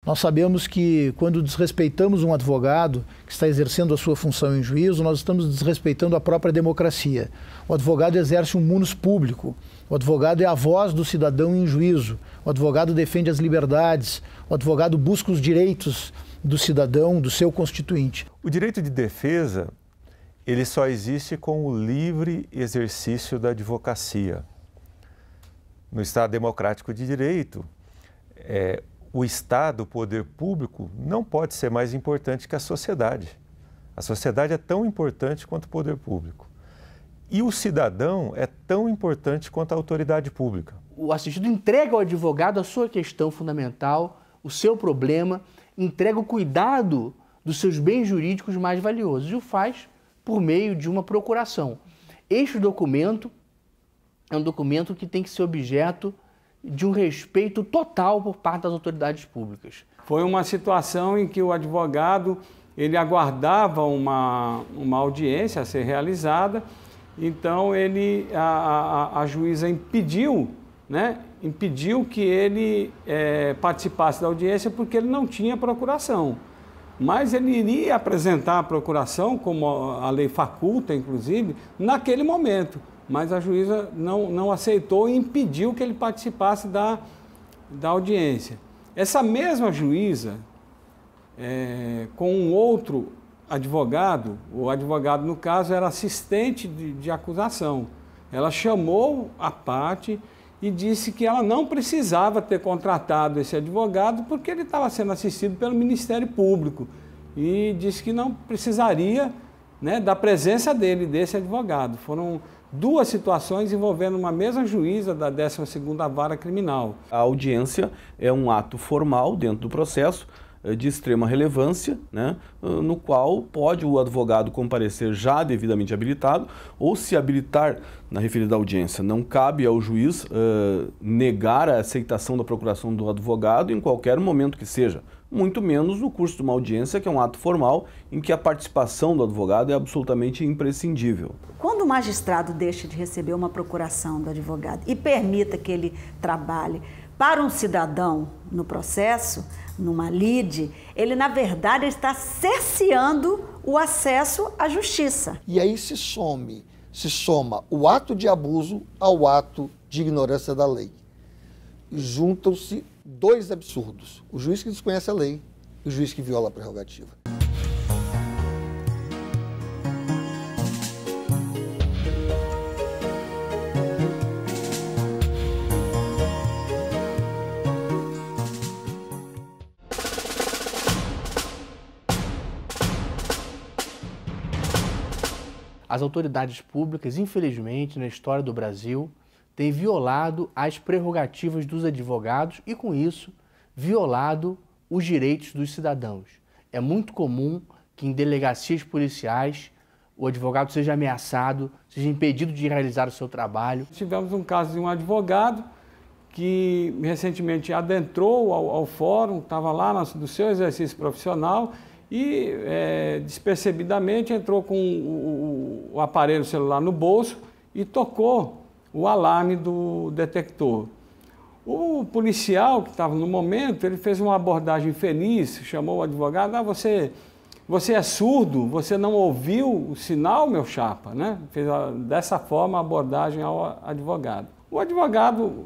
Nós sabemos que quando desrespeitamos um advogado que está exercendo a sua função em juízo, nós estamos desrespeitando a própria democracia. O advogado exerce um munus público, o advogado é a voz do cidadão em juízo, o advogado defende as liberdades, o advogado busca os direitos do cidadão, do seu constituinte. O direito de defesa, ele só existe com o livre exercício da advocacia. No Estado democrático de direito, o Estado, o poder público, não pode ser mais importante que a sociedade. A sociedade é tão importante quanto o poder público. E o cidadão é tão importante quanto a autoridade pública. O assistido entrega ao advogado a sua questão fundamental, o seu problema, entrega o cuidado dos seus bens jurídicos mais valiosos e o faz por meio de uma procuração. Este documento é um documento que tem que ser objeto de um respeito total por parte das autoridades públicas. Foi uma situação em que o advogado ele aguardava uma audiência a ser realizada, então a juíza impediu, impediu que ele participasse da audiência porque ele não tinha procuração. Mas ele iria apresentar a procuração, como a lei faculta, inclusive, naquele momento. Mas a juíza não aceitou e impediu que ele participasse da audiência. Essa mesma juíza, com um outro advogado, o advogado, no caso, era assistente de acusação. Ela chamou a parte e disse que ela não precisava ter contratado esse advogado porque ele estava sendo assistido pelo Ministério Público e disse que não precisaria, da presença desse advogado. Foram duas situações envolvendo uma mesma juíza da 12ª Vara Criminal. A audiência é um ato formal dentro do processo de extrema relevância, no qual pode o advogado comparecer já devidamente habilitado ou se habilitar na referida audiência. Não cabe ao juiz negar a aceitação da procuração do advogado em qualquer momento que seja, muito menos no curso de uma audiência, que é um ato formal em que a participação do advogado é absolutamente imprescindível. Quando o magistrado deixa de receber uma procuração do advogado e permita que ele trabalhe para um cidadão no processo, numa lide, ele na verdade está cerceando o acesso à justiça. E aí se soma o ato de abuso ao ato de ignorância da lei. Juntam-se dois absurdos: o juiz que desconhece a lei e o juiz que viola a prerrogativa. As autoridades públicas, infelizmente, na história do Brasil, têm violado as prerrogativas dos advogados e, com isso, violado os direitos dos cidadãos. É muito comum que em delegacias policiais o advogado seja ameaçado, seja impedido de realizar o seu trabalho. Tivemos um caso de um advogado que recentemente adentrou ao fórum, estava lá no seu exercício profissional e despercebidamente entrou com o aparelho celular no bolso e tocou o alarme do detector. O policial que estava no momento, ele fez uma abordagem feliz, chamou o advogado: você é surdo? Você não ouviu o sinal, meu chapa? Fez dessa forma a abordagem ao advogado. O advogado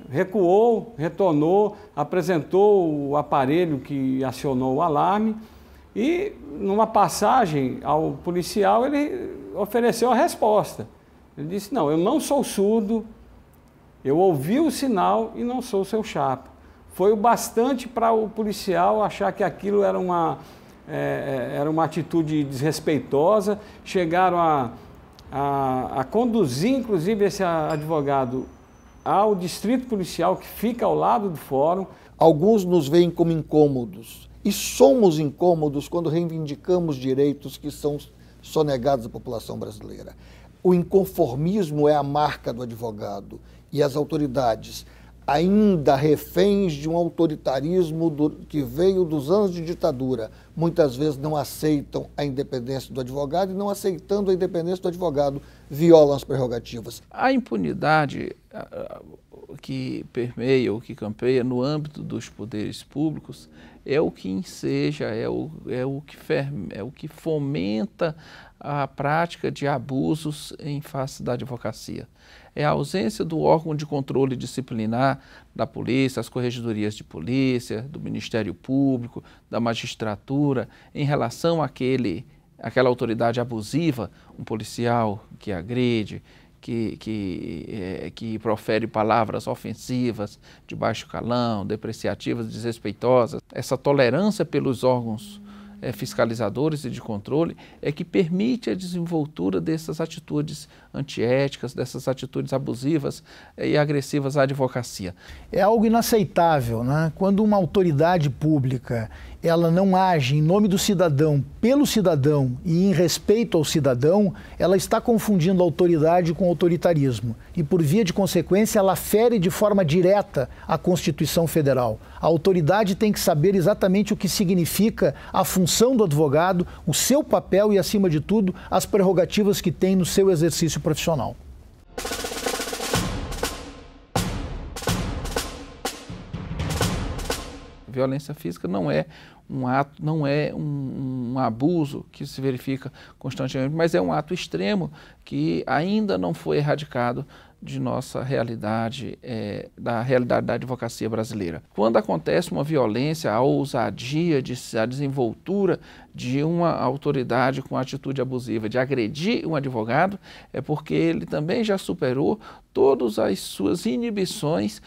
recuou, retornou, apresentou o aparelho que acionou o alarme e, numa passagem ao policial, ele ofereceu a resposta. Ele disse: não, eu não sou surdo, eu ouvi o sinal e não sou seu chapa. Foi o bastante para o policial achar que aquilo era uma atitude desrespeitosa. Chegaram a conduzir, inclusive, esse advogado ao distrito policial que fica ao lado do fórum. Alguns nos veem como incômodos, e somos incômodos quando reivindicamos direitos que são sonegados à população brasileira. O inconformismo é a marca do advogado, e as autoridades, ainda reféns de um autoritarismo que veio dos anos de ditadura, muitas vezes não aceitam a independência do advogado, e não aceitando a independência do advogado, violam as prerrogativas. A impunidade, que permeia ou que campeia no âmbito dos poderes públicos é o que enseja, é o que fomenta a prática de abusos em face da advocacia. É a ausência do órgão de controle disciplinar da polícia, as corregedorias de polícia, do Ministério Público, da magistratura, em relação àquela autoridade abusiva, um policial que agride, que profere palavras ofensivas, de baixo calão, depreciativas, desrespeitosas. Essa tolerância pelos órgãos fiscalizadores e de controle é que permite a desenvoltura dessas atitudes antiéticas, dessas atitudes abusivas e agressivas à advocacia. É algo inaceitável, né? Quando uma autoridade pública ela não age em nome do cidadão, pelo cidadão e em respeito ao cidadão, ela está confundindo autoridade com autoritarismo e, por via de consequência, ela fere de forma direta a Constituição Federal. A autoridade tem que saber exatamente o que significa a função do advogado, o seu papel e, acima de tudo, as prerrogativas que tem no seu exercício profissional. Violência física não é um ato, não é um abuso que se verifica constantemente, mas é um ato extremo que ainda não foi erradicado de nossa realidade, da realidade da advocacia brasileira. Quando acontece uma violência, a ousadia, a desenvoltura de uma autoridade com atitude abusiva, de agredir um advogado, é porque ele também já superou todas as suas inibições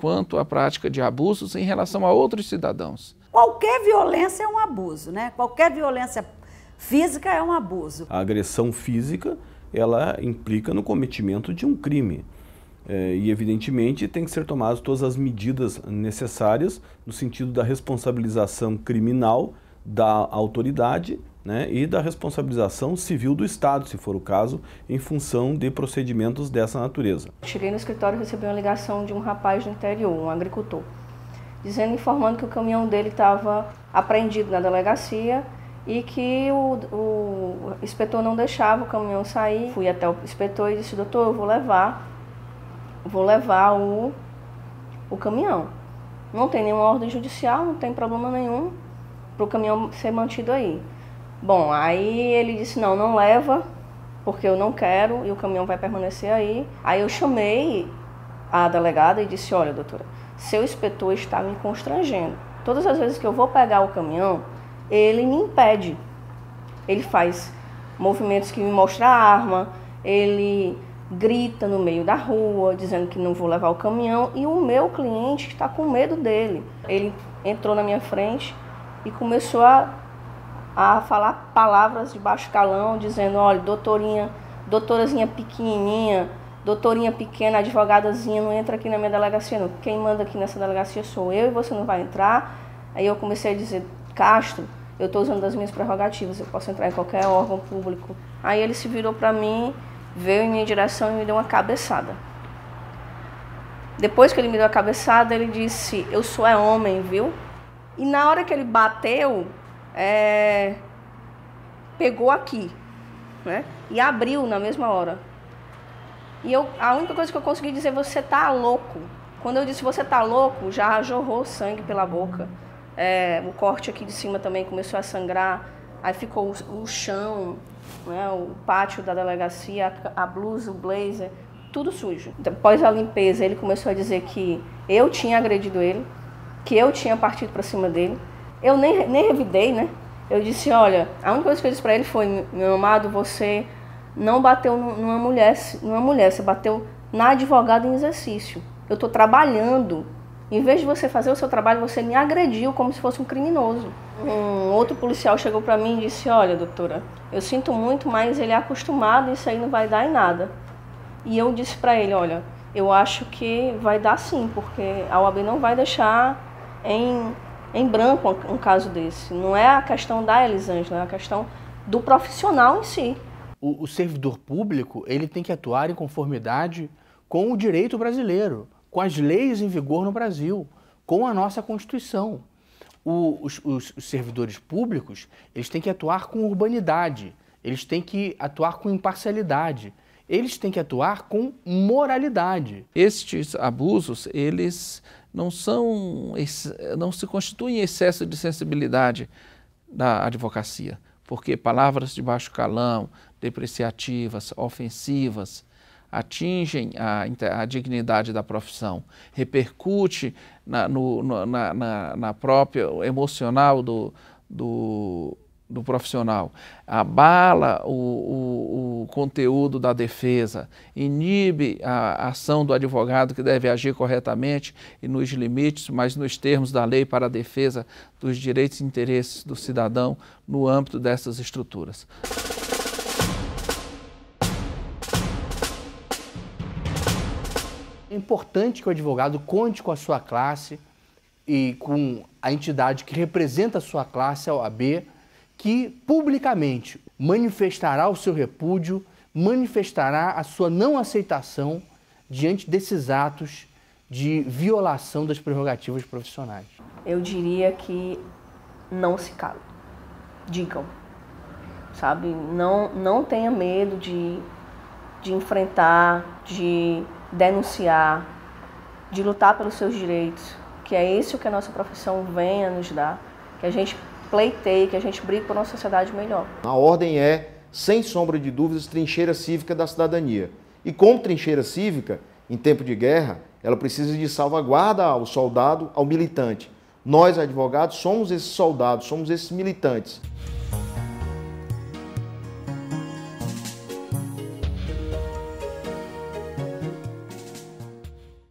quanto à prática de abusos em relação a outros cidadãos. Qualquer violência é um abuso, né? Qualquer violência física é um abuso. A agressão física, ela implica no cometimento de um crime. E, evidentemente, tem que ser tomadas todas as medidas necessárias no sentido da responsabilização criminal da autoridade, né, e da responsabilização civil do Estado, se for o caso, em função de procedimentos dessa natureza. Cheguei no escritório e recebi uma ligação de um rapaz do interior, um agricultor, informando que o caminhão dele estava apreendido na delegacia e que o inspetor não deixava o caminhão sair. Fui até o inspetor e disse: doutor, eu vou levar o caminhão. Não tem nenhuma ordem judicial, não tem problema nenhum para o caminhão ser mantido aí. Bom, aí ele disse: não leva, porque eu não quero e o caminhão vai permanecer aí. Aí eu chamei a delegada e disse: olha, doutora, seu inspetor está me constrangendo. Todas as vezes que eu vou pegar o caminhão, ele me impede. Ele faz movimentos que me mostram a arma, ele grita no meio da rua, dizendo que não vou levar o caminhão, e o meu cliente está com medo dele. Ele entrou na minha frente e começou a falar palavras de baixo calão, dizendo: olha, doutorazinha pequenininha, doutorinha pequena, advogadazinha, não entra aqui na minha delegacia, não. Quem manda aqui nessa delegacia sou eu e você não vai entrar. Aí eu comecei a dizer: Castro, eu estou usando das minhas prerrogativas, eu posso entrar em qualquer órgão público. Aí ele se virou para mim, veio em minha direção e me deu uma cabeçada. Depois que ele me deu a cabeçada, ele disse: eu sou homem, viu? E na hora que ele bateu, pegou aqui, né? E abriu na mesma hora. E a única coisa que eu consegui dizer: você tá louco. Quando eu disse você tá louco, já jorrou sangue pela boca. O corte aqui de cima também começou a sangrar. Aí ficou o chão, né, o pátio da delegacia, a blusa, o blazer, tudo sujo. Após a limpeza, ele começou a dizer que eu tinha agredido ele, que eu tinha partido para cima dele. Eu nem revidei, né? Eu disse: olha, a única coisa que eu disse para ele foi: meu amado, você não bateu numa mulher, você bateu na advogada em exercício. Eu estou trabalhando. Em vez de você fazer o seu trabalho, você me agrediu como se fosse um criminoso. Um outro policial chegou para mim e disse: olha, doutora, eu sinto muito, mas ele é acostumado, isso aí não vai dar em nada. E eu disse para ele: olha, eu acho que vai dar sim, porque a OAB não vai deixar em branco um caso desse. Não é a questão da Elisângela, é a questão do profissional em si. O servidor público, ele tem que atuar em conformidade com o direito brasileiro, com as leis em vigor no Brasil, com a nossa Constituição. Os servidores públicos, eles têm que atuar com urbanidade, eles têm que atuar com imparcialidade, eles têm que atuar com moralidade. Estes abusos, eles não se constituem em excesso de sensibilidade da advocacia, porque palavras de baixo calão, depreciativas, ofensivas, atingem a dignidade da profissão, repercute na própria emocional do profissional, abala o conteúdo da defesa, inibe a ação do advogado que deve agir corretamente e nos limites, mas nos termos da lei para a defesa dos direitos e interesses do cidadão no âmbito dessas estruturas. É importante que o advogado conte com a sua classe e com a entidade que representa a sua classe, a OAB, que publicamente manifestará o seu repúdio, manifestará a sua não aceitação diante desses atos de violação das prerrogativas profissionais. Eu diria que não se calem, digam, sabe? Não tenha medo de enfrentar, de denunciar, de lutar pelos seus direitos, que é isso que a nossa profissão vem a nos dar, que a gente pleiteie, que a gente brigue por uma sociedade melhor. A ordem é, sem sombra de dúvidas, trincheira cívica da cidadania. E como trincheira cívica, em tempo de guerra, ela precisa de salvaguarda ao soldado, ao militante. Nós, advogados, somos esses soldados, somos esses militantes.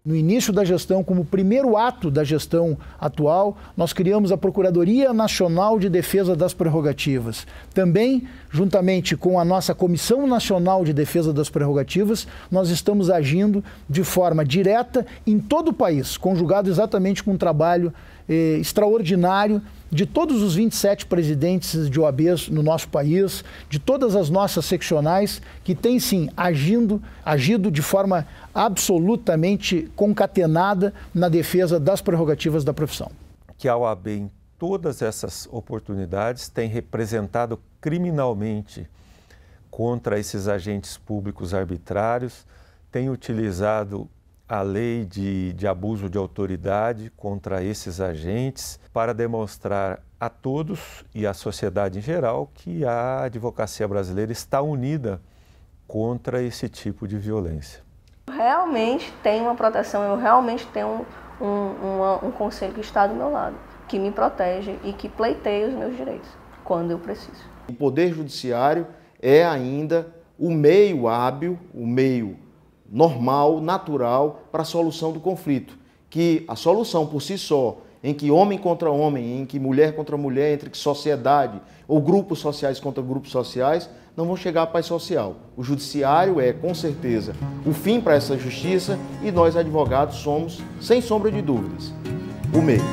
No início da gestão, como primeiro ato da gestão atual, nós criamos a Procuradoria Nacional de Defesa das Prerrogativas. Também, juntamente com a nossa Comissão Nacional de Defesa das Prerrogativas, nós estamos agindo de forma direta em todo o país, conjugado exatamente com um trabalho extraordinário de todos os 27 presidentes de OABs no nosso país, de todas as nossas seccionais, que têm sim agido de forma absolutamente concatenada na defesa das prerrogativas da profissão. Que a OAB, em todas essas oportunidades, tem representado criminalmente contra esses agentes públicos arbitrários, tem utilizado a lei de abuso de autoridade contra esses agentes para demonstrar a todos e à sociedade em geral que a advocacia brasileira está unida contra esse tipo de violência. Realmente tenho uma proteção, eu realmente tenho um conselho que está do meu lado, que me protege e que pleiteia os meus direitos quando eu preciso. O Poder Judiciário é ainda o meio hábil, o meio normal, natural para a solução do conflito, que a solução por si só, em que homem contra homem, em que mulher contra mulher, entre sociedade ou grupos sociais contra grupos sociais, não vão chegar à paz social. O judiciário é, com certeza, o fim para essa justiça e nós, advogados, somos, sem sombra de dúvidas, o meio.